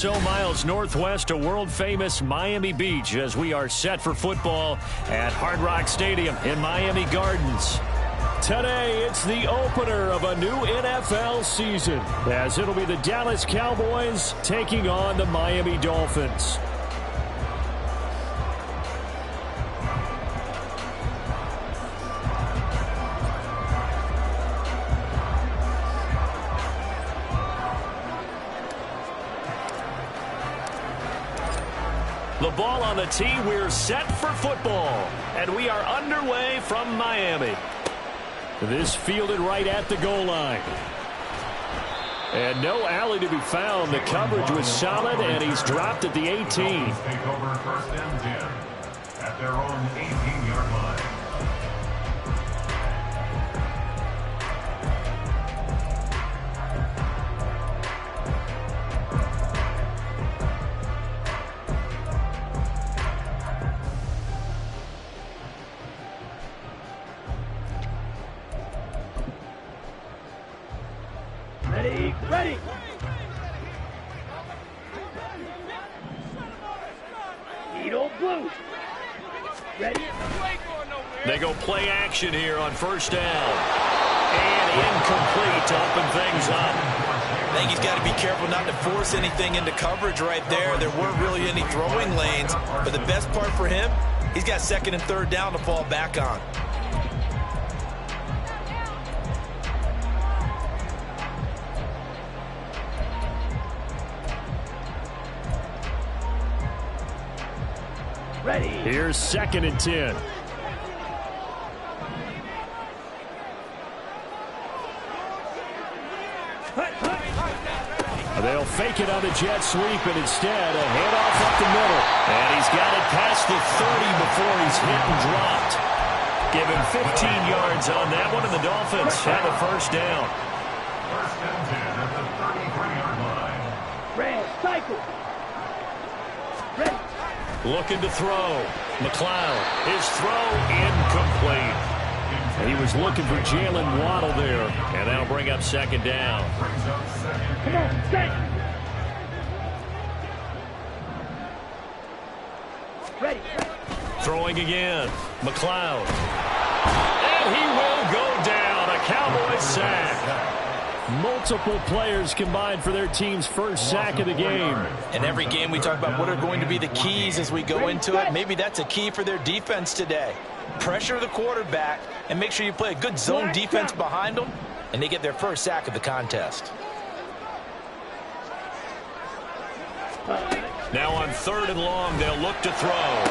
So miles northwest of world-famous Miami Beach as we are set for football at Hard Rock Stadium in Miami Gardens. Today, it's the opener of a new NFL season as it'll be the Dallas Cowboys taking on the Miami Dolphins. The ball on the tee, we're set for football, and we are underway from Miami. This fielded right at the goal line. And no alley to be found. The coverage was solid, and he's dropped at the 18. Take over first and 10 at their own 18-yard line. Ready. Needle blue. Ready. They go play action here on first down. And incomplete to open things up. I think he's got to be careful not to force anything into coverage right there. There weren't really any throwing lanes. But the best part for him, he's got second and third down to fall back on. Ready. Here's second and 10. They'll fake it on the jet sweep, and instead a handoff up the middle. And he's got it past the 30 before he's hit and dropped. Give him 15 yards on that one, and the Dolphins have a first down. First and 10 at the 33-yard line. Red, cycle. Ready. Looking to throw. McLeod. His throw incomplete. He was looking for Jalen Waddle there, and that'll bring up second down. Come on, set. Ready. Throwing again. McLeod. And he will go down. A Cowboys sack. Multiple players combined for their team's first sack of the game. In every game we talk about what are going to be the keys as we go into it. Maybe that's a key for their defense today. Pressure the quarterback and make sure you play a good zone defense behind them, and they get their first sack of the contest. Now on third and long, they'll look to throw.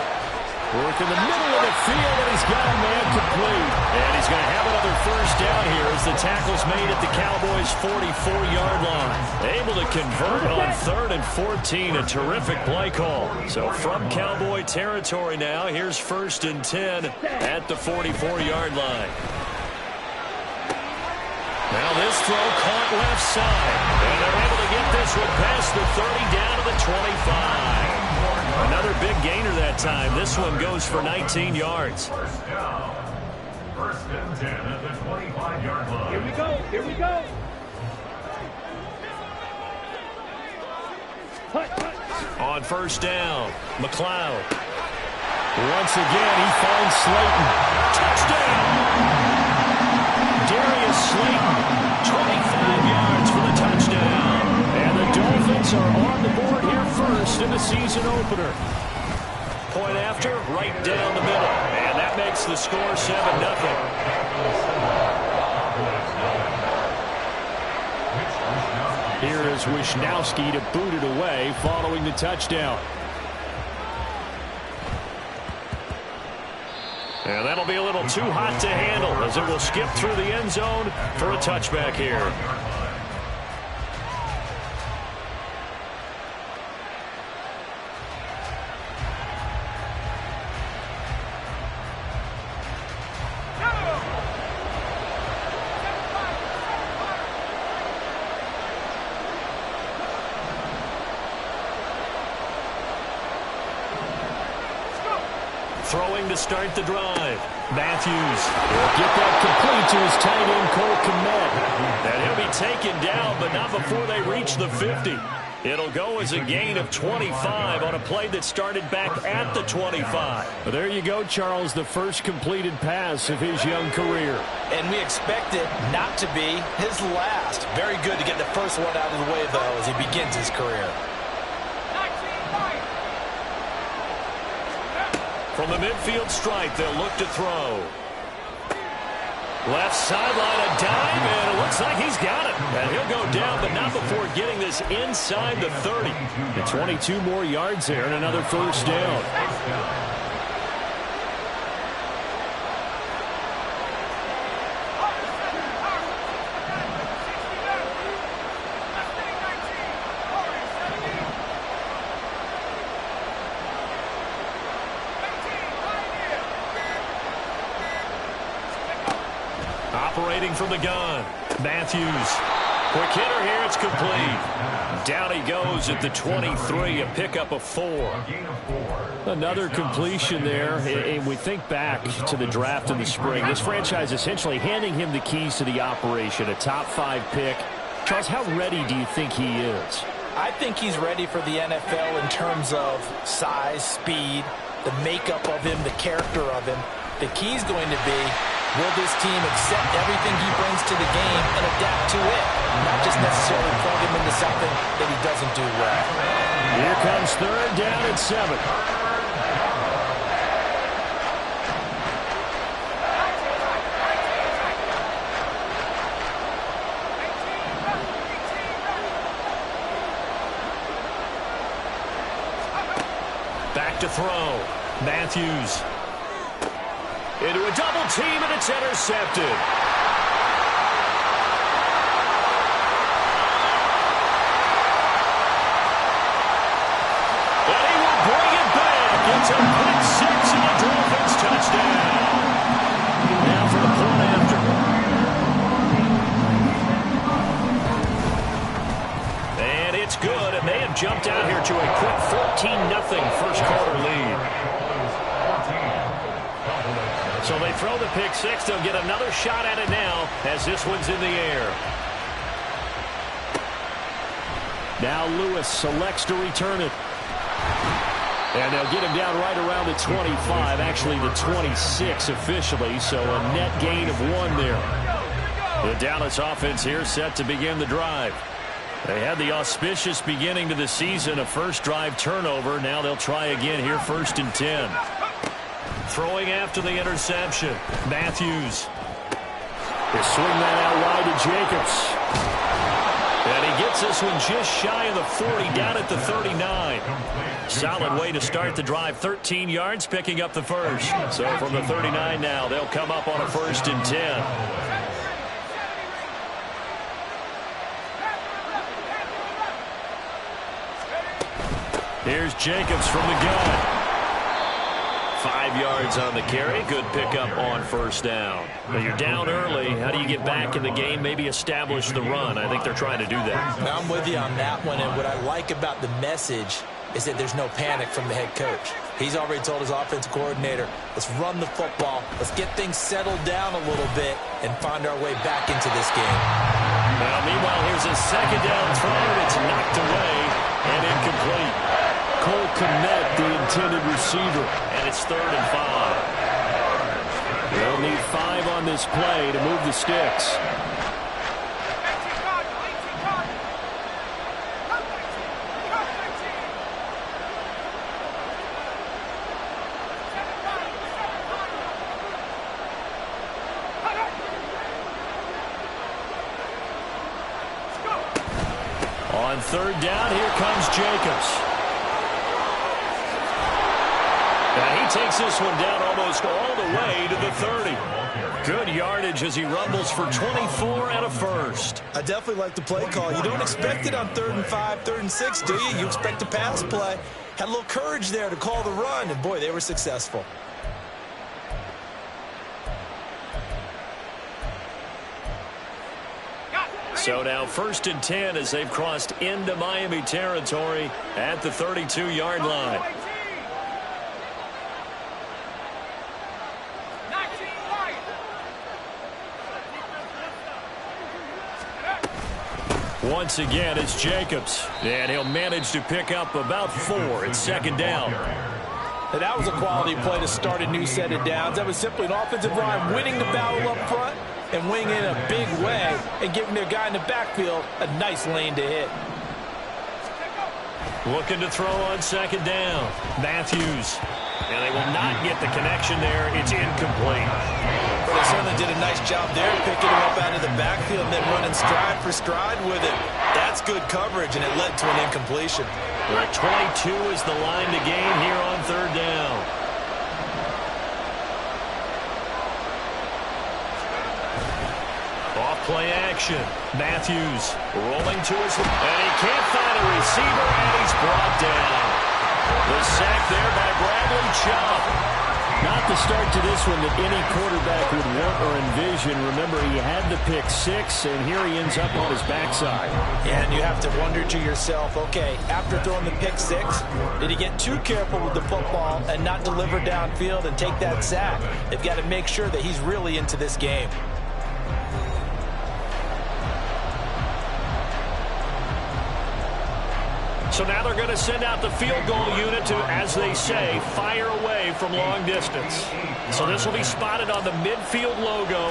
Work in the middle of the field, and he's got a man complete. And he's going to have another first down here as the tackle's made at the Cowboys' 44-yard line. Able to convert on third and 14. A terrific play call. So from Cowboy territory now, here's first and 10 at the 44-yard line. Now this throw caught left side. And they're able to get this one past the 30 down to the 25. Another big gainer that time. This one goes for 19 yards. First down. First and 10 at the 25-yard line. Here we go. On first down, McLeod. Once again, he finds Slayton. Touchdown! Darius Slayton, 25 yards for the touchdown. And the Dolphins are on the board here first in the season opener. Point after, right down the middle. And that makes the score 7-0. Here is Wisnowski to boot it away following the touchdown. And that'll be a little too hot to handle as it will skip through the end zone for a touchback here. Throwing to start the drive. Matthews will get that complete to his tight end, Cole Kmet. And he'll be taken down, but not before they reach the 50. It'll go as a gain of 25 on a play that started back at the 25. Well, there you go, Charles, the first completed pass of his young career. And we expect it not to be his last. Very good to get the first one out of the way, though, as he begins his career. From the midfield stripe, they'll look to throw. Left sideline, a dive, and it looks like he's got it. And he'll go down, but not before getting this inside the 30. And 22 more yards there and another first down. Operating from the gun, Matthews. Quick hitter here, it's complete. Down he goes at the 23, a pickup of 4. Another completion there, and we think back to the draft in the spring. This franchise essentially handing him the keys to the operation, a top 5 pick. Charles, how ready do you think he is? I think he's ready for the NFL in terms of size, speed, the makeup of him, the character of him. The key's going to be, will this team accept everything he brings to the game and adapt to it? Not just necessarily plug him into something that he doesn't do well. Here comes third down and 7. Back to throw. Matthews. Into a double team, and it's intercepted. And he will bring it back. It's a pick 6 and a Dolphins touchdown. Now for the point after. And it's good, and they have jumped out here to a quick 14-0 first quarter lead. So they throw the pick 6. They'll get another shot at it now as this one's in the air. Now Lewis selects to return it. And they'll get him down right around the 25, actually the 26 officially, so a net gain of 1 there. The Dallas offense here set to begin the drive. They had the auspicious beginning to the season, a first drive turnover. Now they'll try again here, 1st and 10. Throwing after the interception, Matthews. They swing that out wide to Jacobs. And he gets this one just shy of the 40, down at the 39. Solid way to start the drive, 13 yards, picking up the first. So from the 39 now, they'll come up on a 1st and 10. Here's Jacobs from the gun. 5 yards on the carry. Good pickup on 1st down. But you're down early. How do you get back in the game? Maybe establish the run. I think they're trying to do that. I'm with you on that one. And what I like about the message is that there's no panic from the head coach. He's already told his offensive coordinator, let's run the football. Let's get things settled down a little bit and find our way back into this game. Well, meanwhile, here's a 2nd down throw. It's knocked away and incomplete. Cole Kmet, the intended receiver, and it's 3rd and 5. They'll need 5 on this play to move the sticks. On 3rd down, here comes Jacobs. And he takes this one down almost all the way to the 30. Good yardage as he rumbles for 24 and a first. I definitely like the play call. You don't expect it on 3rd and 5, 3rd and 6, do you? You expect a pass play. Had a little courage there to call the run, and boy, they were successful. So now 1st and 10 as they've crossed into Miami territory at the 32-yard line. Once again, it's Jacobs. And he'll manage to pick up about 4. It's second down. And that was a quality play to start a new set of downs. That was simply an offensive line winning the battle up front and winning in a big way and giving their guy in the backfield a nice lane to hit. Looking to throw on second down. Matthews. And they will not get the connection there. It's incomplete. But they certainly did a nice job there, picking him up out of the backfield and then running stride for stride with it. That's good coverage, and it led to an incompletion. Well, 22 is the line to gain here on third down. Off play action. Matthews rolling to his left. And he can't find a receiver, and he's brought down. The sack there by Bradley Chubb. Not the start to this one that any quarterback would want or envision. Remember, he had the pick 6, and here he ends up on his backside. And you have to wonder to yourself, okay, after throwing the pick 6, did he get too careful with the football and not deliver downfield and take that sack? They've got to make sure that he's really into this game. So now they're going to send out the field goal unit to, as they say, fire away from long distance. So this will be spotted on the midfield logo.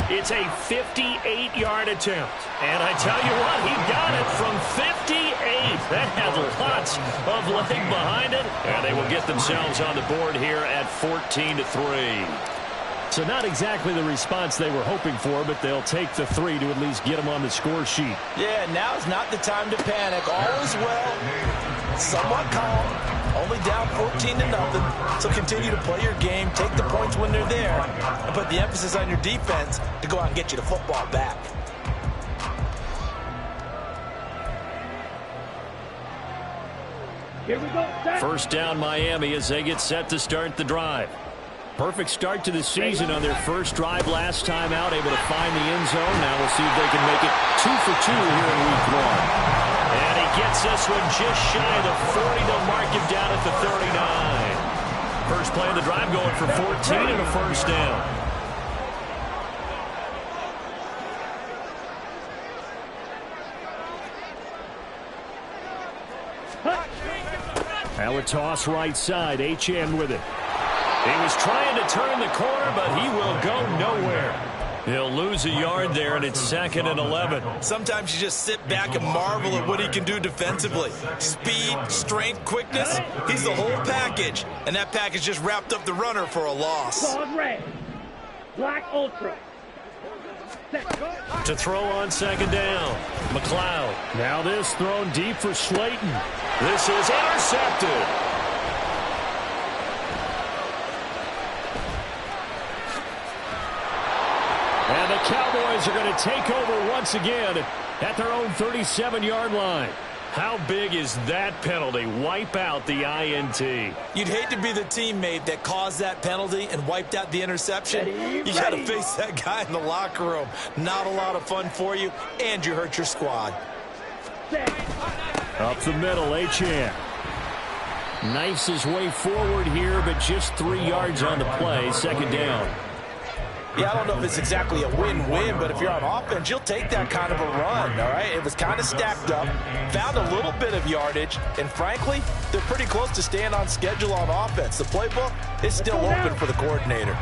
It's a 58-yard attempt. And I tell you what, he got it from 58. That had lots of leg behind it. And they will get themselves on the board here at 14-3. So not exactly the response they were hoping for, but they'll take the 3 to at least get them on the score sheet. Yeah, now's not the time to panic. All is well, somewhat calm, only down 14-0. So continue to play your game, take the points when they're there, and put the emphasis on your defense to go out and get you the football back. Here we go. Set. First down Miami as they get set to start the drive. Perfect start to the season on their first drive last time out, able to find the end zone. Now we'll see if they can make it 2 for 2 here in week 1. And he gets this one just shy of the 40. They'll mark him down at the 39. First play of the drive going for 14 and a first down. Now a toss right side. Achane with it. He was trying to turn the corner, but he will go nowhere. He'll lose a yard there, and it's 2nd and 11. Sometimes you just sit back and marvel at what he can do defensively. Speed, strength, quickness, he's the whole package. And that package just wrapped up the runner for a loss. Dog red. Black ultra. To throw on second down. McLeod. Now this thrown deep for Slayton. This is intercepted. And the Cowboys are going to take over once again at their own 37-yard line. How big is that penalty? Wipe out the INT. You'd hate to be the teammate that caused that penalty and wiped out the interception. You got to face that guy in the locker room. Not a lot of fun for you, and you hurt your squad. Up the middle, Achane. Knifes his way forward here, but just 3 yards on the play. Second down. Yeah, I don't know if it's exactly a win-win, but if you're on offense, you'll take that kind of a run, all right? It was kind of stacked up, found a little bit of yardage, and frankly, they're pretty close to staying on schedule on offense. The playbook is still open for the coordinator.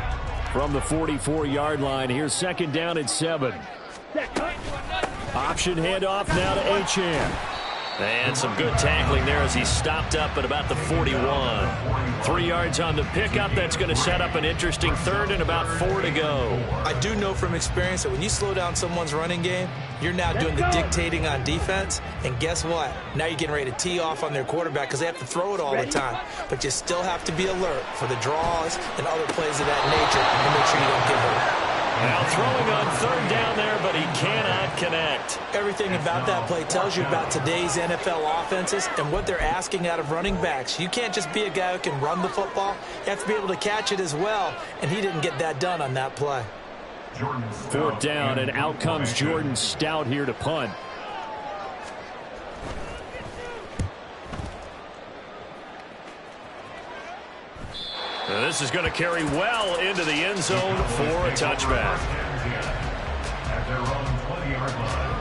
From the 44-yard line, here's second down at 7. Option handoff now to Achane. And some good tackling there as he stopped up at about the 41. 3 yards on the pickup. That's going to set up an interesting third and about 4 to go. I do know from experience that when you slow down someone's running game, you're now doing the dictating on defense. And guess what? Now you're getting ready to tee off on their quarterback because they have to throw it all the time. But you still have to be alert for the draws and other plays of that nature and make sure you don't get hurt. Now throwing on third down there, but he cannot connect. Everything about that play tells you about today's NFL offenses and what they're asking out of running backs. You can't just be a guy who can run the football. You have to be able to catch it as well, and he didn't get that done on that play. 4th down, and out comes Jordan Stout here to punt. And this is going to carry well into the end zone for a touchback. At their own 20-yard line.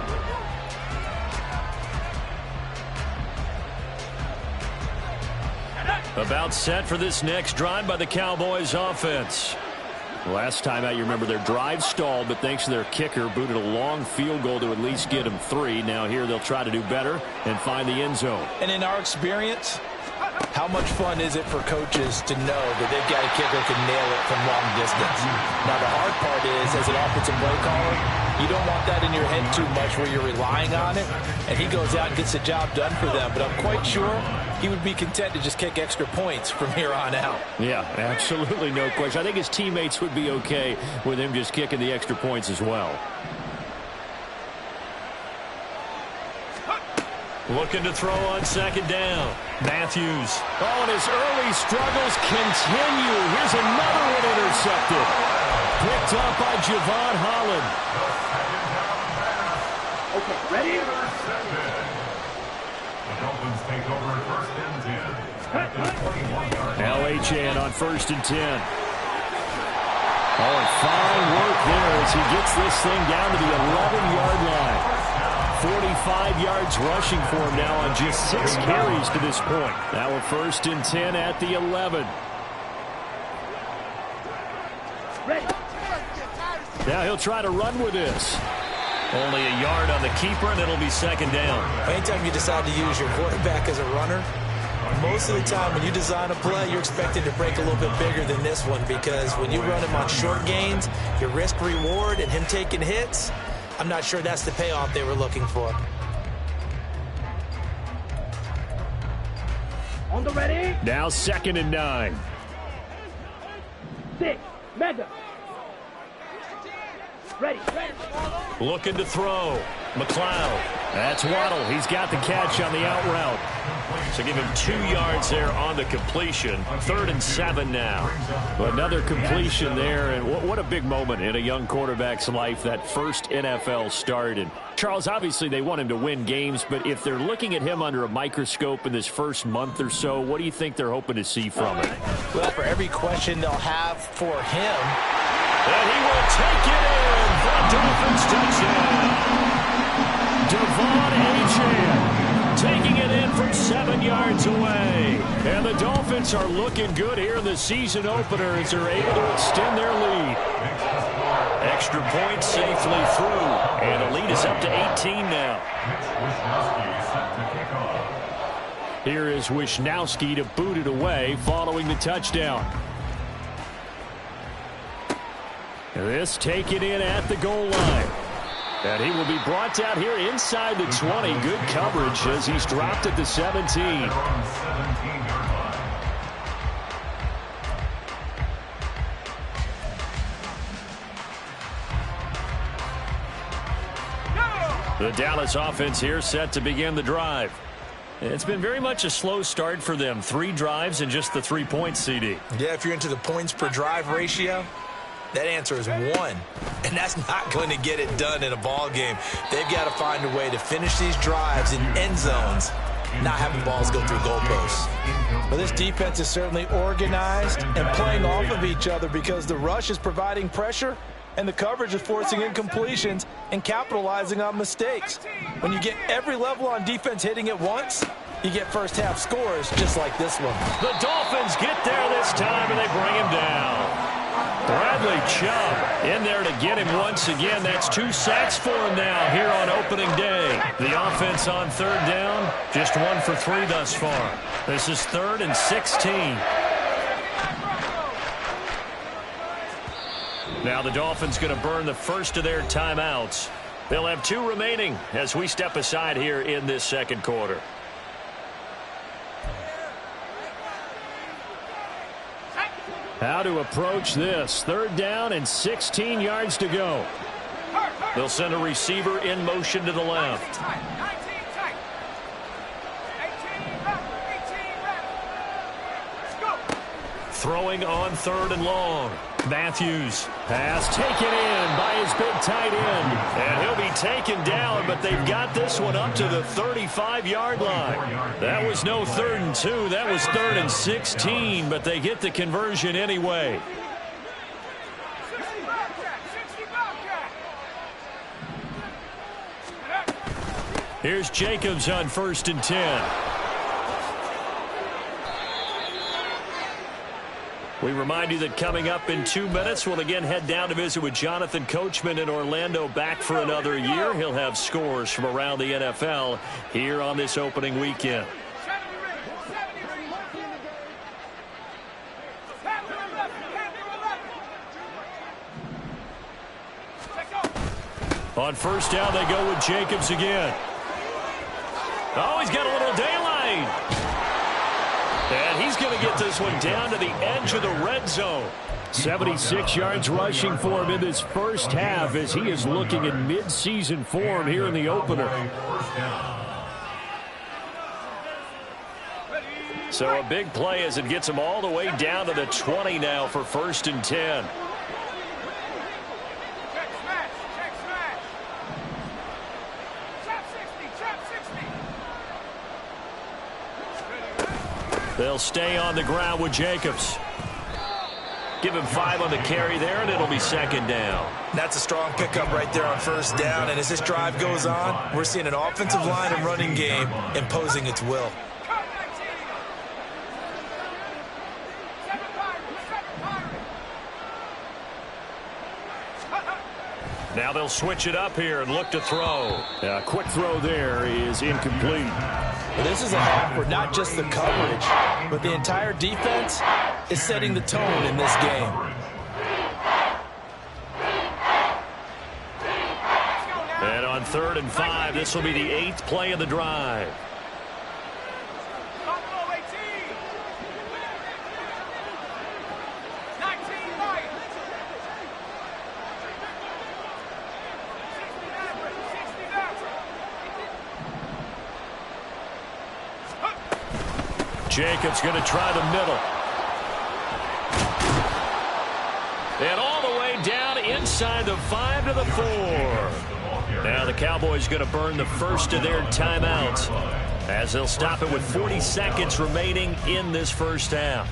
About set for this next drive by the Cowboys offense. Last time out, you remember their drive stalled, but thanks to their kicker, booted a long field goal to at least get them 3. Now here they'll try to do better and find the end zone. And in our experience, how much fun is it for coaches to know that they've got a kicker who can nail it from long distance? Now, the hard part is, as an offensive play caller, you don't want that in your head too much where you're relying on it, and he goes out and gets the job done for them. But I'm quite sure he would be content to just kick extra points from here on out. Yeah, absolutely no question. I think his teammates would be okay with him just kicking the extra points as well. Looking to throw on second down. Matthews. Oh, and his early struggles continue. Here's another one intercepted. Picked up by Javon Holland. Okay, ready? The Dolphins take over first and 10. LHN on first and 10. Oh, and fine work there as he gets this thing down to the 11-yard line. 45 yards rushing for him now on just 6 carries to this point. Now we're first and 10 at the 11. Ready. Now he'll try to run with this. Only a yard on the keeper, and it'll be second down. Anytime you decide to use your quarterback as a runner, most of the time when you design a play, you're expected to break a little bit bigger than this one, because when you run him on short gains, your risk-reward and him taking hits, I'm not sure that's the payoff they were looking for. On the ready. Now second and 9. 6. Mega. Ready. Looking to throw. McLeod. That's Waddle. He's got the catch on the out route. So give him 2 yards there on the completion. 3rd and 7 now. Another completion there, and what a big moment in a young quarterback's life, that first NFL start. And Charles, obviously they want him to win games, but if they're looking at him under a microscope in this first month or so, what do you think they're hoping to see from him? Well, for every question they'll have for him, and he will take it in for a Dolphins touchdown. Devon Achane taking it in from 7 yards away. And the Dolphins are looking good here in the season opener as they're able to extend their lead. Extra point safely through. And the lead is up to 18 now. Here is Wisnowski to boot it away following the touchdown. This taken in at the goal line. And he will be brought down here inside the 20. Good coverage as he's dropped at the 17. The Dallas offense here set to begin the drive. It's been very much a slow start for them. 3 drives and just the 3 points, CD. Yeah, if you're into the points per drive ratio, that answer is 1, and that's not going to get it done in a ball game. They've got to find a way to finish these drives in end zones, not having balls go through goalposts. Well, this defense is certainly organized and playing off of each other because the rush is providing pressure and the coverage is forcing incompletions and capitalizing on mistakes. When you get every level on defense hitting at once, you get first half scores just like this one. The Dolphins get there this time and they bring him down. Bradley Chubb in there to get him once again. That's 2 sacks for him now here on opening day. The offense on 3rd down, just 1 for 3 thus far. This is 3rd and 16. Now the Dolphins going to burn the first of their timeouts. They'll have 2 remaining as we step aside here in this second quarter. How to approach this. 3rd down and 16 yards to go. They'll send a receiver in motion to the left. Throwing on 3rd and long. Matthews. Pass taken in by his big tight end. And he'll be taken down, but they've got this one up to the 35-yard line. That was no 3rd and 2. That was 3rd and 16, but they get the conversion anyway. Here's Jacobs on 1st and 10. We remind you that coming up in 2 minutes, we'll again head down to visit with Jonathan Coachman in Orlando, back for another year. He'll have scores from around the NFL here on this opening weekend. On first down, they go with Jacobs again. Oh, he's got a little daylight. And he's going to get this one down to the edge of the red zone. 76 yards rushing for him in this first half as he is looking in mid-season form here in the opener. So a big play as it gets him all the way down to the 20 now for 1st and 10. They'll stay on the ground with Jacobs. Give him 5 on the carry there, and it'll be 2nd down. That's a strong pickup right there on 1st down. And as this drive goes on, we're seeing an offensive line and running game imposing its will. Now they'll switch it up here and look to throw. A quick throw there is incomplete. This is a half where not just the coverage, but the entire defense is setting the tone in this game. And on 3rd and 5, this will be the 8th play of the drive. Jacobs going to try the middle. And all the way down inside the 5 to the 4. Now the Cowboys going to burn the first of their timeouts as they'll stop it with 40 seconds remaining in this first half.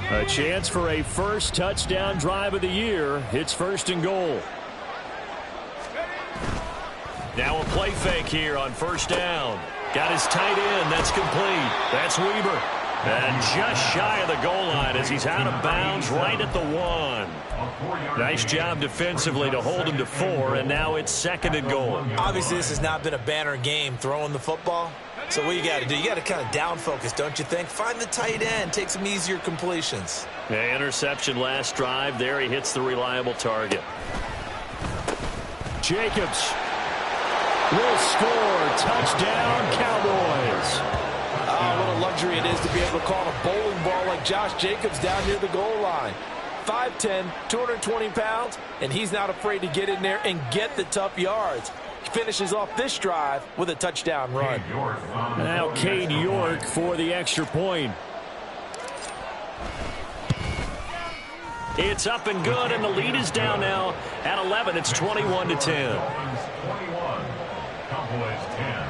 A chance for a first touchdown drive of the year. It's 1st and goal. Now a play fake here on 1st down. Got his tight end. That's complete. That's Weber. And just shy of the goal line as he's out of bounds right at the 1. Nice job defensively to hold him to 4, and now it's 2nd and goal. Obviously, this has not been a banner game throwing the football. So what you got to do, you got to kind of down focus, don't you think? Find the tight end, take some easier completions. Yeah, interception last drive. There he hits the reliable target. Jacobs will score. Touchdown, Cowboys. What a luxury it is to be able to call a bowling ball like Josh Jacobs down near the goal line. 5'10", 220 pounds, and he's not afraid to get in there and get the tough yards. Finishes off this drive with a touchdown run. Now Cade York for the extra point. It's up and good, and the lead is down now at 11. It's 21-10. 21, Cowboys 10.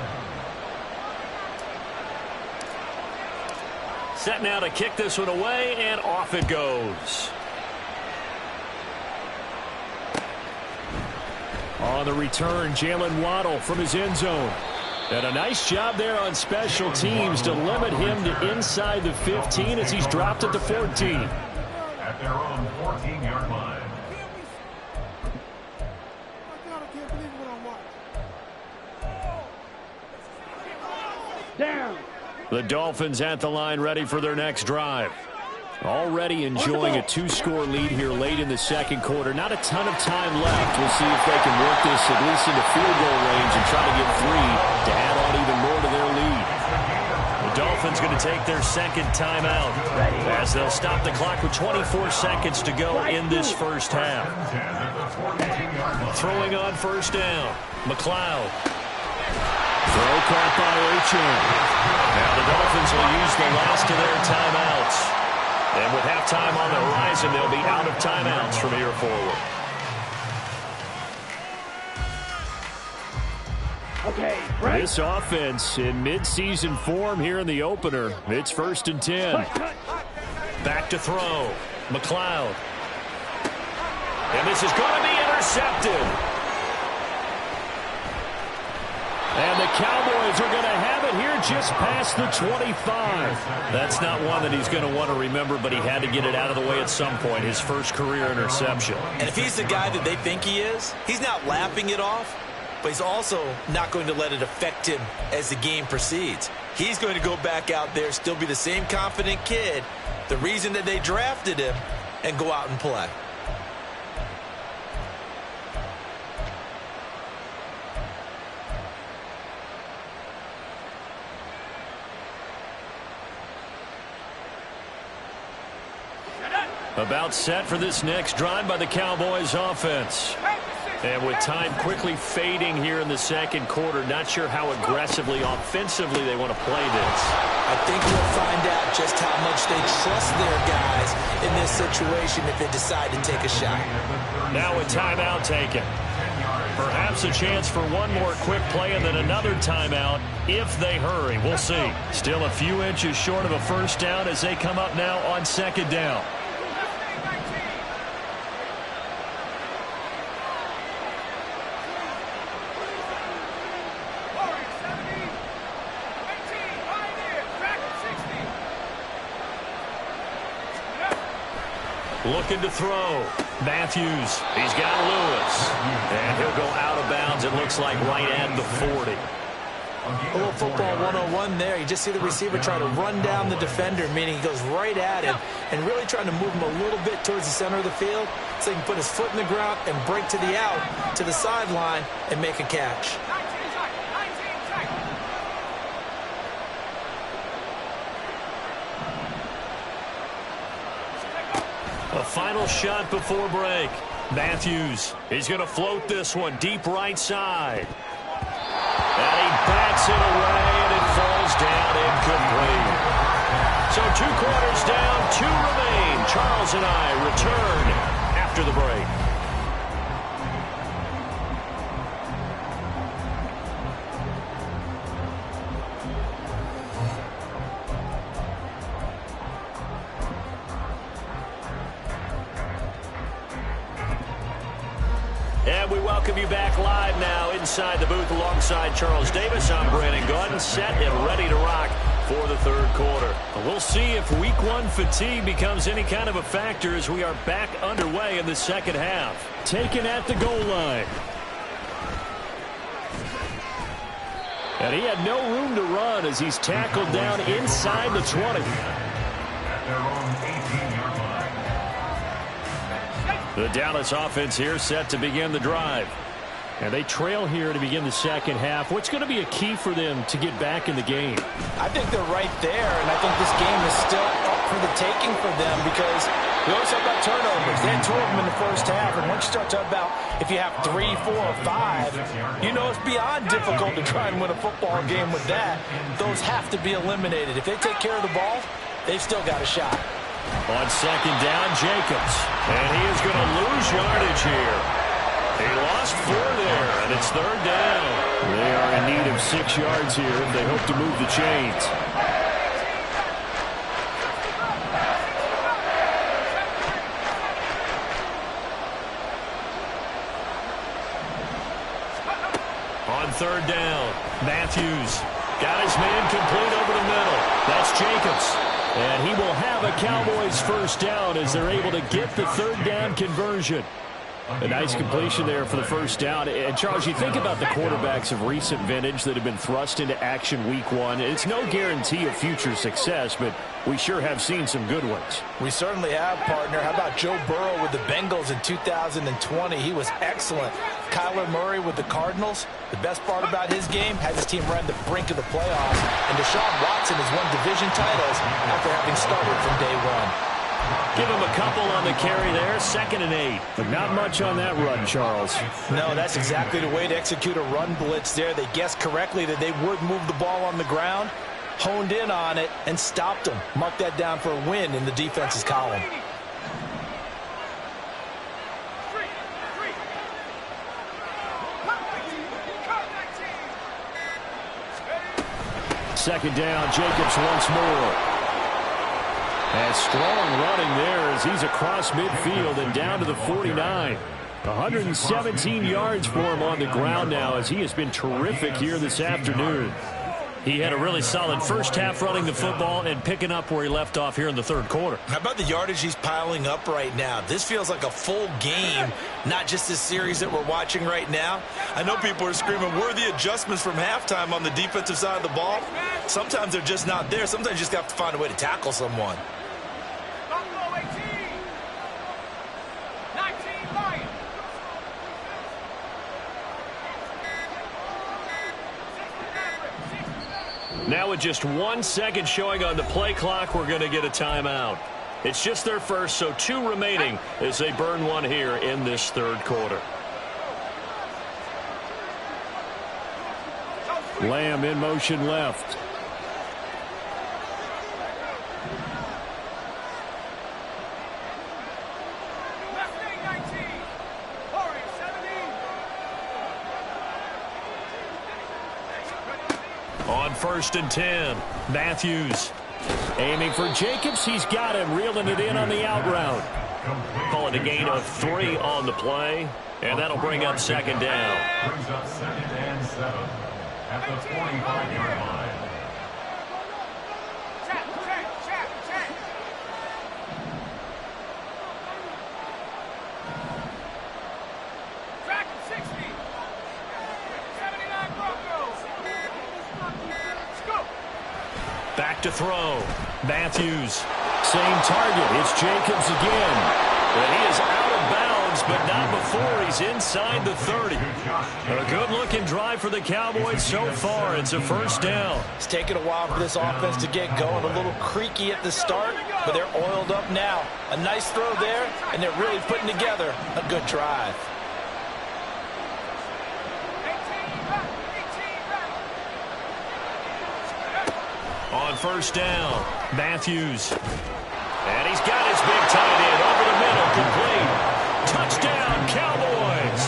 Set now to kick this one away, and off it goes. On the return, Jalen Waddle from his end zone. And a nice job there on special teams to limit him to inside the 15 as he's dropped it to 14. At their own 14-yard line. Down. The Dolphins at the line ready for their next drive. Already enjoying a 2-score lead here late in the 2nd quarter. Not a ton of time left. We'll see if they can work this at least into field goal range and try to get 3 to add on even more to their lead. The Dolphins going to take their 2nd timeout as they'll stop the clock with 24 seconds to go in this first half. Throwing on 1st down. McLeod. Throw caught by Achane. Now the Dolphins will use the last of their timeouts. And with halftime on the horizon, they'll be out of timeouts from here forward. Okay, right. This offense in midseason form here in the opener. It's 1st and 10. Back to throw. McLeod. And this is going to be intercepted. And the Cowboys are going to have it here just past the 25. That's not one that he's going to want to remember, but he had to get it out of the way at some point, his first career interception. And if he's the guy that they think he is, he's not laughing it off, but he's also not going to let it affect him as the game proceeds. He's going to go back out there, still be the same confident kid, the reason that they drafted him, and go out and play. About set for this next drive by the Cowboys offense. And with time quickly fading here in the second quarter, not sure how aggressively, offensively they want to play this. I think we'll find out just how much they trust their guys in this situation if they decide to take a shot. Now a timeout taken. Perhaps a chance for one more quick play and then another timeout if they hurry. We'll see. Still a few inches short of a first down as they come up now on second down. Looking to throw. Matthews. He's got Lewis. And he'll go out of bounds, it looks like, right at the 40. A little football 101 there. You just see the receiver try to run down the defender, meaning he goes right at him and really trying to move him a little bit towards the center of the field so he can put his foot in the ground and break to the out, to the sideline, and make a catch. A final shot before break. Matthews, he's going to float this one deep right side. And he bats it away, and it falls down incomplete. So 2 quarters down, 2 remain. Charles and I return after the break. And we welcome you back live now inside the booth alongside Charles Davis. I'm Brandon Gordon, set and ready to rock for the third quarter. We'll see if week 1 fatigue becomes any kind of a factor as we are back underway in the second half. Taken at the goal line. And he had no room to run as he's tackled down inside the 20. At their own 18-yard line. The Dallas offense here set to begin the drive. And they trail here to begin the second half. What's going to be a key for them to get back in the game? I think they're right there, and I think this game is still up for the taking for them because we always talk about turnovers. They had 2 of them in the first half, and once you start talking about if you have 3, 4, or 5, you know it's beyond difficult to try and win a football game with that. Those have to be eliminated. If they take care of the ball, they've still got a shot. On second down, Jacobs. And he is going to lose yardage here. He lost 4 there, and it's third down. They are in need of 6 yards here if they hope to move the chains. On third down, Matthews got his man complete over the middle. That's Jacobs. And he will have a Cowboys first down as they're able to get the third down conversion. A nice completion there for the first down. And, Charles, you think about the quarterbacks of recent vintage that have been thrust into action week 1. It's no guarantee of future success, but we sure have seen some good ones. We certainly have, partner. How about Joe Burrow with the Bengals in 2020? He was excellent. Kyler Murray with the Cardinals. The best part about his game, has his team right on the brink of the playoffs. And Deshaun Watson has won division titles after having started from day 1. Give him a couple on the carry there, 2nd and 8. But not much on that run, Charles. No, that's exactly the way to execute a run blitz there. They guessed correctly that they would move the ball on the ground, honed in on it, and stopped them. Mark that down for a win in the defense's column. Second down, Jacobs once more. And strong running there as he's across midfield and down to the 49. 117 yards for him on the ground now as he has been terrific here this afternoon. He had a really solid first half running the football and picking up where he left off here in the third quarter. How about the yardage he's piling up right now? This feels like a full game, not just this series that we're watching right now. I know people are screaming, where are the adjustments from halftime on the defensive side of the ball? Sometimes they're just not there. Sometimes you just have to find a way to tackle someone. Now with just 1 second showing on the play clock, we're going to get a timeout. It's just their first, so 2 remaining as they burn one here in this third quarter. Lamb in motion left. On 1st and 10, Matthews. Aiming for Jacobs. He's got him, reeling it in on the out route. Call it a gain of 3 on the play, and that'll bring up second down. Brings up 2nd and 7 at the 45-yard line. Back to throw. Matthews. Same target. It's Jacobs again. And he is out of bounds, but not before he's inside the 30. A good-looking drive for the Cowboys so far. It's a first down. It's taken a while for this offense to get going. A little creaky at the start, but they're oiled up now. A nice throw there, and they're really putting together a good drive. On first down, Matthews. And he's got his big tight end over the middle, complete. Touchdown, Cowboys.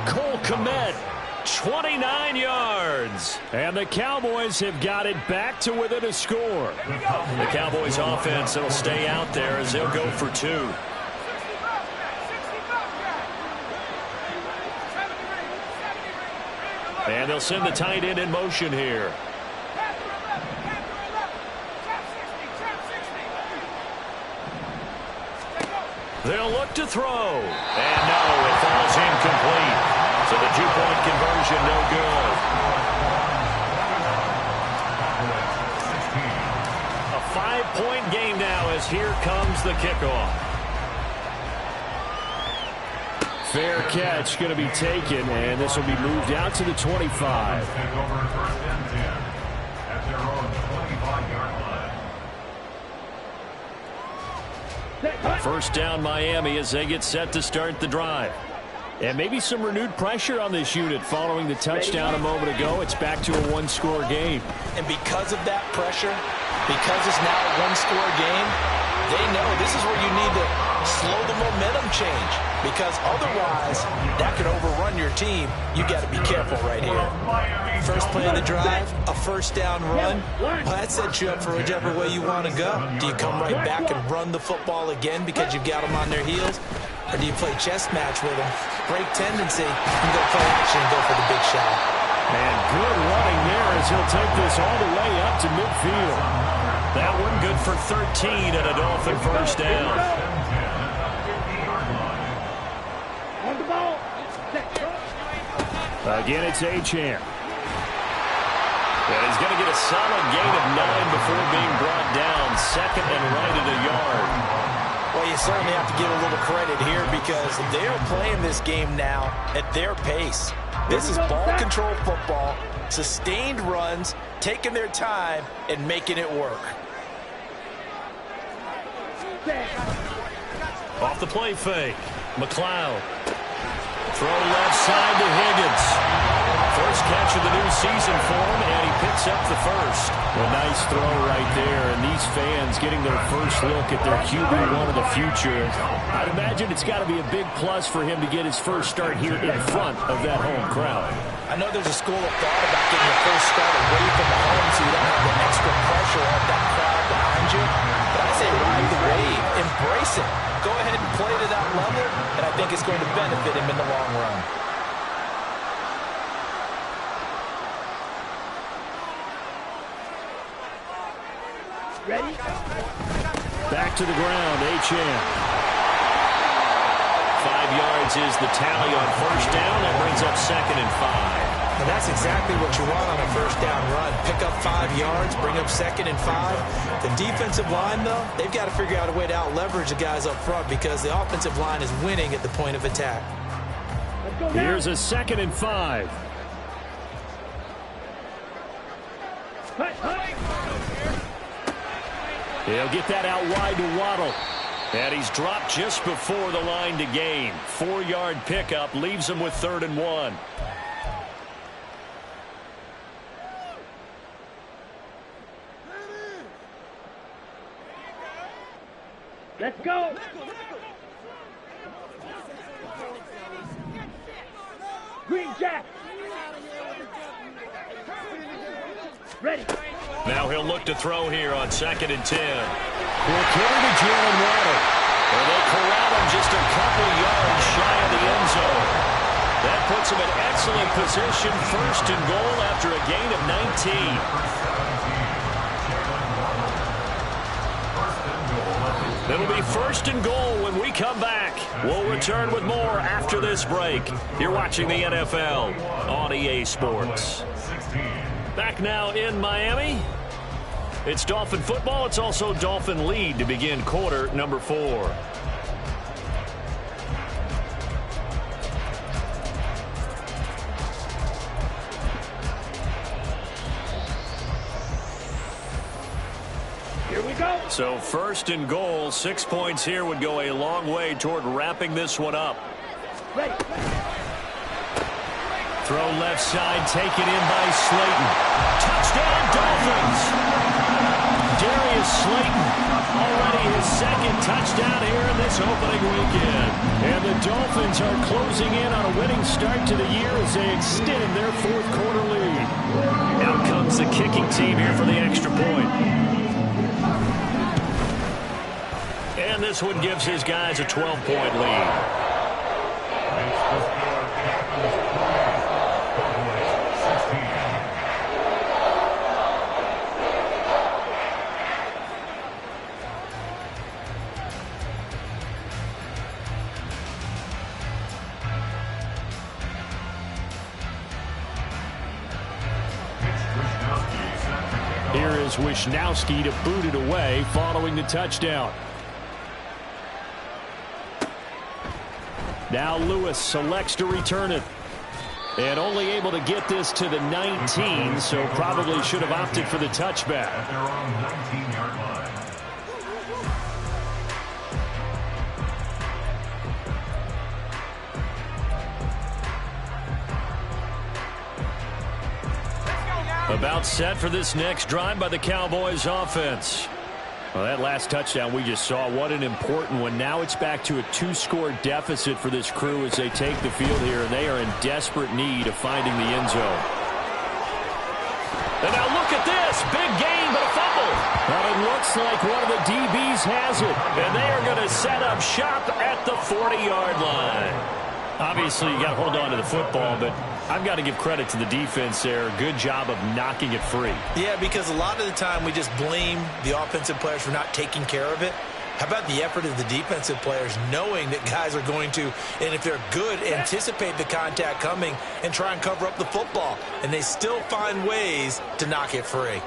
Cole Kmet, 29 yards. And the Cowboys have got it back to within a score. The Cowboys offense will stay out there as they'll go for 2. And they'll send the tight end in motion here. They'll look to throw. And no, it falls incomplete. So the 2-point conversion no good. A 5-point game now as here comes the kickoff. Fair catch going to be taken, and this will be moved out to the 25. Take over 1st and 10 at their own 25-yard line. First down Miami as they get set to start the drive. And maybe some renewed pressure on this unit following the touchdown a moment ago. It's back to a 1-score game. And because of that pressure, because it's now a 1-score game, they know this is where you need to slow the momentum change. Because otherwise, that could overrun your team. You got to be careful right here. First play of the drive, a first down run. Well, that sets you up for whichever way you want to go. Do you come right back and run the football again because you've got them on their heels? Or do you play chess match with them, break tendency, and go play action and go for the big shot? And good running there as he'll take this all the way up to midfield. That one good for 13 and a Dolphin first down. On the ball. Again, it's Achane. And he's going to get a solid gain of 9 before being brought down. Second and right at a yard. Well, you certainly have to give a little credit here because they're playing this game now at their pace. This is ball control football, sustained runs, taking their time, and making it work. Off the play fake. McLeod. Throw left side to Higgins. First catch of the new season for him, and he picks up the first. A nice throw right there, and these fans getting their first look at their QB1 of the future. I'd imagine it's got to be a big plus for him to get his first start here in front of that home crowd. I know there's a school of thought about getting your first start away from the home so you don't have the extra pressure of that crowd behind you. But Listen, go ahead and play to that level, and I think it's going to benefit him in the long run. Ready? Back to the ground, Achane. 5 yards is the tally on first down. That brings up 2nd and 5. And that's exactly what you want on a first down run. Pick up 5 yards, bring up 2nd and 5. The defensive line, though, they've got to figure out a way to out-leverage the guys up front because the offensive line is winning at the point of attack. Let's go now. Here's a 2nd and 5. Hut, hut. He'll get that out wide to Waddle. And he's dropped just before the line to gain. 4-yard pickup leaves him with 3rd and 1. Let's go. Green Jack. Ready. Now he'll look to throw here on 2nd and 10. We'll carry to Jalen Waddle. And they corral him just a couple yards shy of the end zone. That puts him in excellent position, 1st and goal after a gain of 19. It'll be 1st and goal when we come back. We'll return with more after this break. You're watching the NFL on EA Sports. Back now in Miami. It's Dolphin football. It's also Dolphin lead to begin quarter number 4. Here we go. So 1st and goal, 6 points here would go a long way toward wrapping this one up. Ready. Throw left side, taken in by Slayton. Touchdown, Dolphins! Darius Slayton, already his 2nd touchdown here in this opening weekend. And the Dolphins are closing in on a winning start to the year as they extend their 4th quarter lead. Out comes the kicking team here for the extra point. And this one gives his guys a 12-point lead. Here is Wisnowski to boot it away following the touchdown. Now Lewis selects to return it. And only able to get this to the 19, so probably should have opted for the touchback. At their own 19-yard line. About set for this next drive by the Cowboys offense. Well, that last touchdown we just saw, what an important one. Now it's back to a 2-score deficit for this crew as they take the field here, and they are in desperate need of finding the end zone. And now look at this. Big gain, but a fumble. But it looks like one of the DBs has it. And they are going to set up shop at the 40-yard line. Obviously, you got to hold on to the football, but I've got to give credit to the defense there. Good job of knocking it free. Yeah, because a lot of the time we just blame the offensive players for not taking care of it. How about the effort of the defensive players knowing that guys are going to, and if they're good, anticipate the contact coming and try and cover up the football. And they still find ways to knock it free.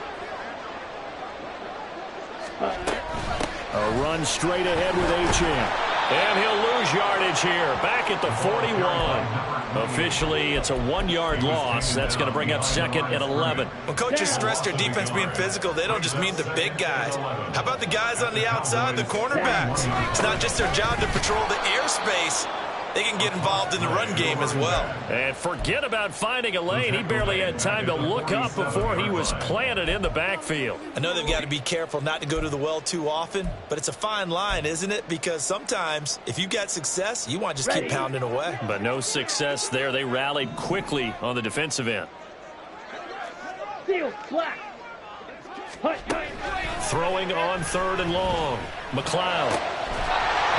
A run straight ahead with Achane. And he'll lose yardage here. Back at the 41. Officially, it's a 1-yard loss. That's going to bring up 2nd and 11. When coaches stress their defense being physical, they don't just mean the big guys. How about the guys on the outside, the cornerbacks? It's not just their job to patrol the airspace. They can get involved in the run game as well. And forget about finding a lane. He barely had time to look up before he was planted in the backfield. I know they've got to be careful not to go to the well too often, but it's a fine line, isn't it? Because sometimes if you've got success, you want to just keep pounding away. But no success there. They rallied quickly on the defensive end. Steal, slack. Hut, hut. Throwing on 3rd and long. McLeod.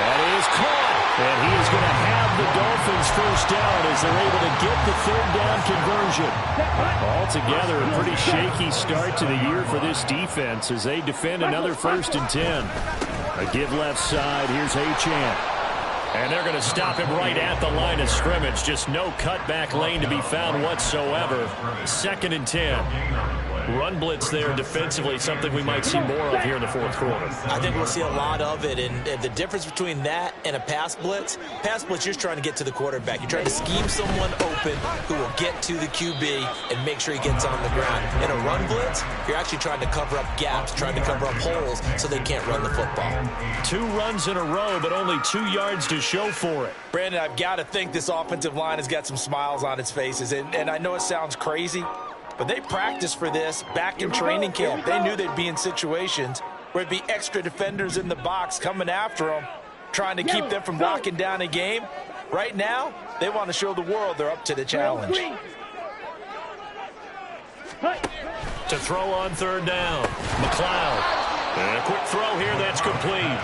That is caught. And he is going to have the Dolphins first down as they're able to get the third down conversion. Altogether, a pretty shaky start to the year for this defense as they defend another 1st and 10. A give left side. Here's Achane. And they're going to stop him right at the line of scrimmage. Just no cutback lane to be found whatsoever. 2nd and 10. Run blitz there defensively, something we might see more of here in the 4th quarter. I think we'll see a lot of it, and the difference between that and a pass blitz, you're just trying to get to the quarterback. You're trying to scheme someone open who will get to the QB and make sure he gets on the ground. In a run blitz, you're actually trying to cover up gaps, trying to cover up holes so they can't run the football. 2 runs in a row, but only 2 yards to show for it. Brandon, I've got to think this offensive line has got some smiles on its faces, and I know it sounds crazy, but they practiced for this back in training camp. They knew they'd be in situations where there'd be extra defenders in the box coming after them, trying to keep them from locking down a game. Right now, they want to show the world they're up to the challenge. To throw on 3rd down, McLeod. And a quick throw here, that's complete.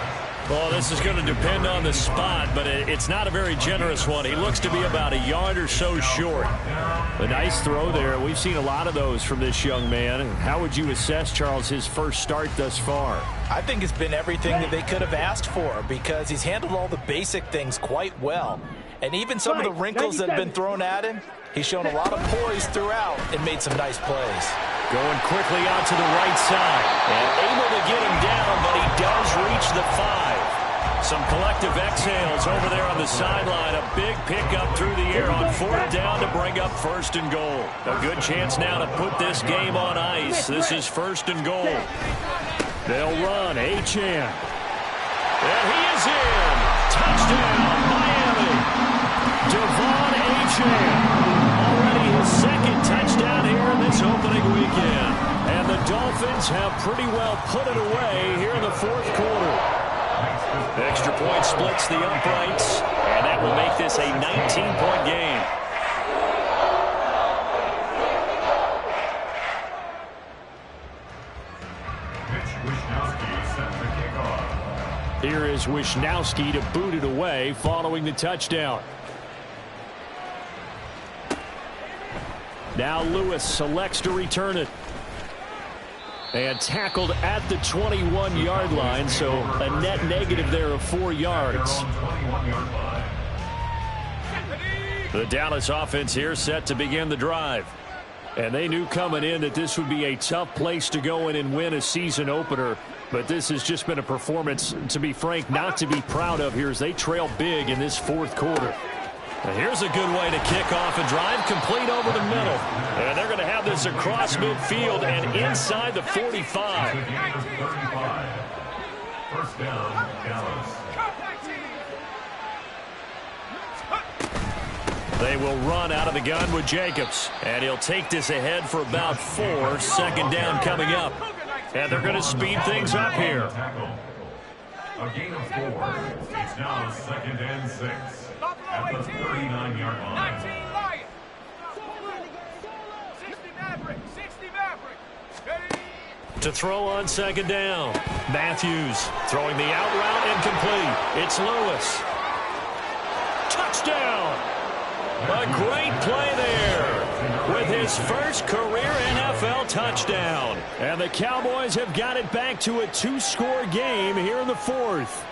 Well, this is going to depend on the spot, but it's not a very generous one. He looks to be about a yard or so short. A nice throw there. We've seen a lot of those from this young man. How would you assess, Charles, his first start thus far? I think it's been everything that they could have asked for because he's handled all the basic things quite well. And even some of the wrinkles that have been thrown at him, he's shown a lot of poise throughout and made some nice plays. Going quickly out to the right side and able to get him down, but he does reach the 5. Some collective exhales over there on the sideline. A big pickup through the air on 4th down to bring up 1st and goal. A good chance now to put this game on ice. This is 1st and goal. They'll run. Achane. And he is in. Touchdown, Miami. Devon Achane. Already his 2nd touchdown here in this opening weekend. And the Dolphins have pretty well put it away here in the 4th quarter. Extra point splits the uprights, and that will make this a 19-point game. Here is Wisnowski to boot it away following the touchdown. Now Lewis selects to return it. And tackled at the 21-yard line, so a net negative there of 4 yards. The Dallas offense here set to begin the drive. And they knew coming in that this would be a tough place to go in and win a season opener. But this has just been a performance, to be frank, not to be proud of here as they trail big in this 4th quarter. And here's a good way to kick off a drive, complete over the middle. And they're going to have this across midfield and inside the 45. 1st down, Dallas. They will run out of the gun with Jacobs. And he'll take this ahead for about 4. 2nd down coming up. And they're going to speed things up here. A gain of 4. It's now 2nd and 6. At the 39-yard line. 19 Lions. 60 Maverick. 60 Maverick. Ready? To throw on 2nd down. Matthews throwing the out route incomplete. It's Lewis. Touchdown. A great play there with his first career NFL touchdown. And the Cowboys have got it back to a 2-score game here in the 4th.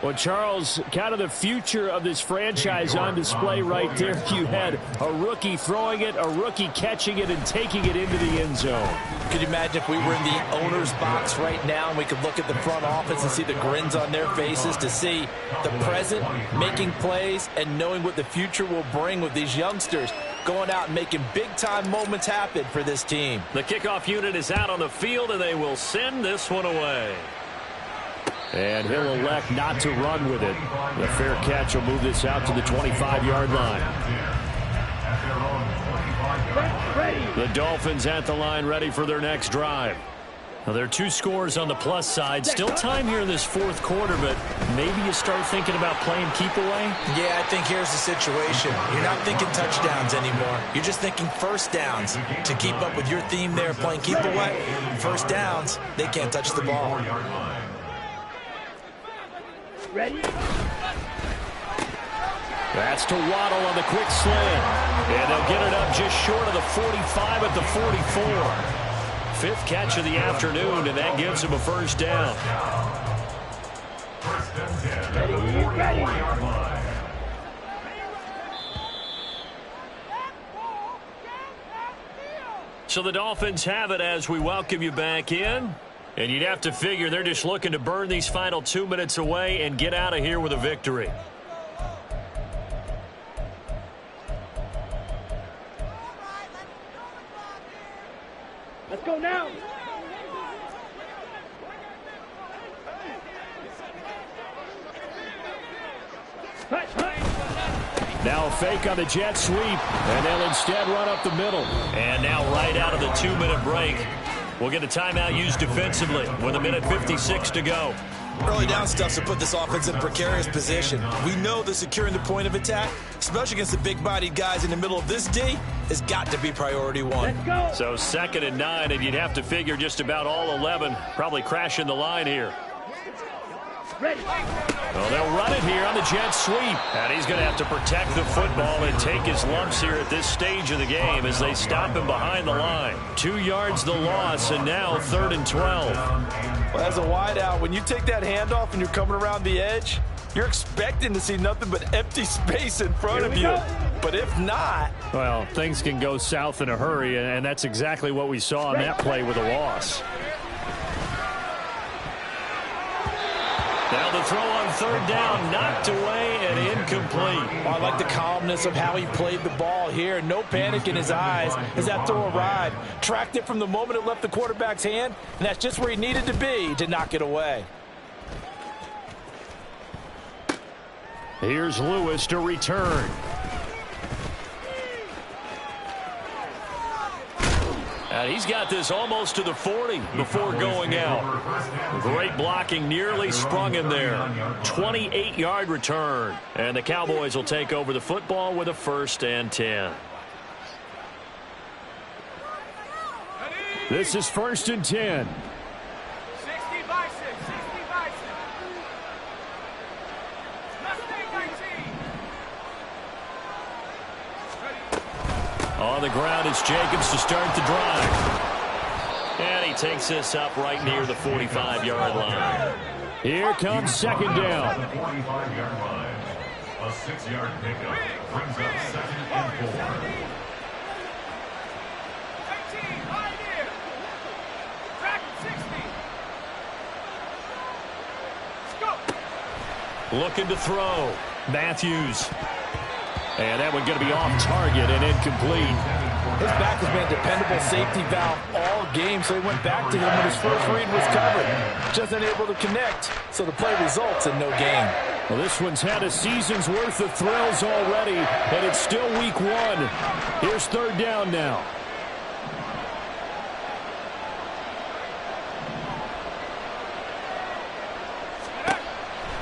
Well, Charles, kind of the future of this franchise on display right there. You had a rookie throwing it, a rookie catching it, and taking it into the end zone. Could you imagine if we were in the owner's box right now and we could look at the front office and see the grins on their faces to see the present making plays and knowing what the future will bring with these youngsters going out and making big-time moments happen for this team. The kickoff unit is out on the field, and they will send this one away. And he'll elect not to run with it. The fair catch will move this out to the 25-yard line. The Dolphins at the line ready for their next drive. Now, there are 2 scores on the plus side. Still time here in this 4th quarter, but maybe you start thinking about playing keep away? Yeah, I think here's the situation. You're not thinking touchdowns anymore. You're just thinking 1st downs. To keep up with your theme there, playing keep away, 1st downs, they can't touch the ball. Ready? That's to Waddle on the quick slant. And they'll get it up just short of the 45 at the 44. Fifth catch of the afternoon, and that gives him a first down. Ready? So the Dolphins have it as we welcome you back in. And you'd have to figure they're just looking to burn these final 2 minutes away and get out of here with a victory. Let's go now. Now a fake on the jet sweep, and they'll instead run up the middle. And now right out of the 2-minute break, we'll get a timeout used defensively with 1:56 to go. Early down stuff to put this offense in a precarious position. We know that securing the point of attack, especially against the big-bodied guys in the middle of this D, has got to be priority one. Let's go. So 2nd and 9, and you'd have to figure just about all 11 probably crashing the line here. Ready? Well, they'll run it here on the jet sweep. And he's going to have to protect the football and take his lumps here at this stage of the game as they stop him behind the line. 2 yards the loss, and now 3rd and 12. Well, as a wideout, when you take that handoff and you're coming around the edge, you're expecting to see nothing but empty space in front of you. Go. But if not... Well, things can go south in a hurry, and that's exactly what we saw on that play with a loss. Now the throw on 3rd down, knocked away and incomplete. I like the calmness of how he played the ball here. No panic in his eyes as that throw arrived. Tracked it from the moment it left the quarterback's hand, and that's just where he needed to be to knock it away. Here's Lewis to return. And he's got this almost to the 40 before going out. Great blocking, nearly sprung him there. 28-yard return. And the Cowboys will take over the football with a 1st and 10. This is 1st and 10. 60 by 6, 60 by 6. On the ground, it's Jacobs to start the drive. And he takes this up right near the 45-yard line. Here comes 2nd down. 45-yard line. A 6-yard pickup brings up 2nd and 4. 18, right here. Track 60. Let's go. Looking to throw. Matthews. And that one going to be off target and incomplete. His back has been a dependable safety valve all game, so he went back to him when his first read was covered. Just unable to connect, so the play results in no gain. Well, this one's had a season's worth of thrills already, and it's still week 1. Here's 3rd down now.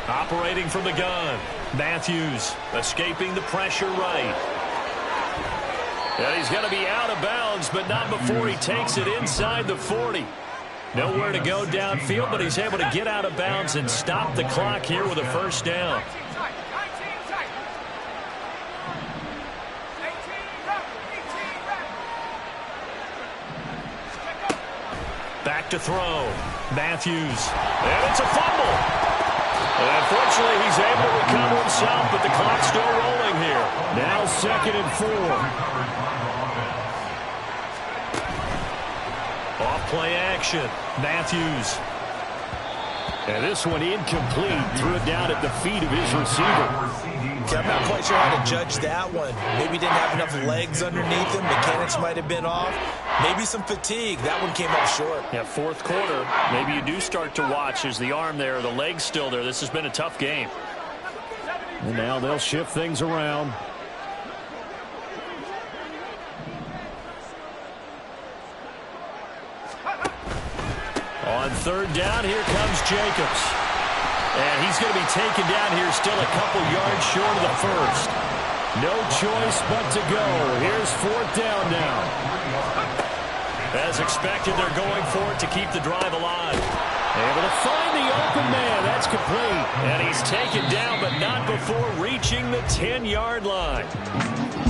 Operating from the gun. Matthews escaping the pressure right. And he's going to be out of bounds, but not before he takes it inside the 40. Nowhere to go downfield, but he's able to get out of bounds and stop the clock here with a 1st down. 19 tight, 19 tight. 18 rapid, 18 rapid. Back to throw. Matthews. And it's a fumble. Unfortunately, he's able to recover himself, but the clock's still rolling here. Now 2nd and 4. Off play action. Matthews. And this one incomplete. Threw it down at the feet of his receiver. I'm not quite sure how to judge that one. Maybe he didn't have enough legs underneath him. Mechanics might have been off. Maybe some fatigue. That one came up short. Yeah, 4th quarter. Maybe you do start to watch. There's the arm there, the leg's still there. This has been a tough game. And now they'll shift things around. On 3rd down, here comes Jacobs. And he's going to be taken down here still a couple yards short of the 1st. No choice but to go. Here's 4th down now. As expected, they're going for it to keep the drive alive. Able to find the open man. That's complete. And he's taken down, but not before reaching the 10-yard line.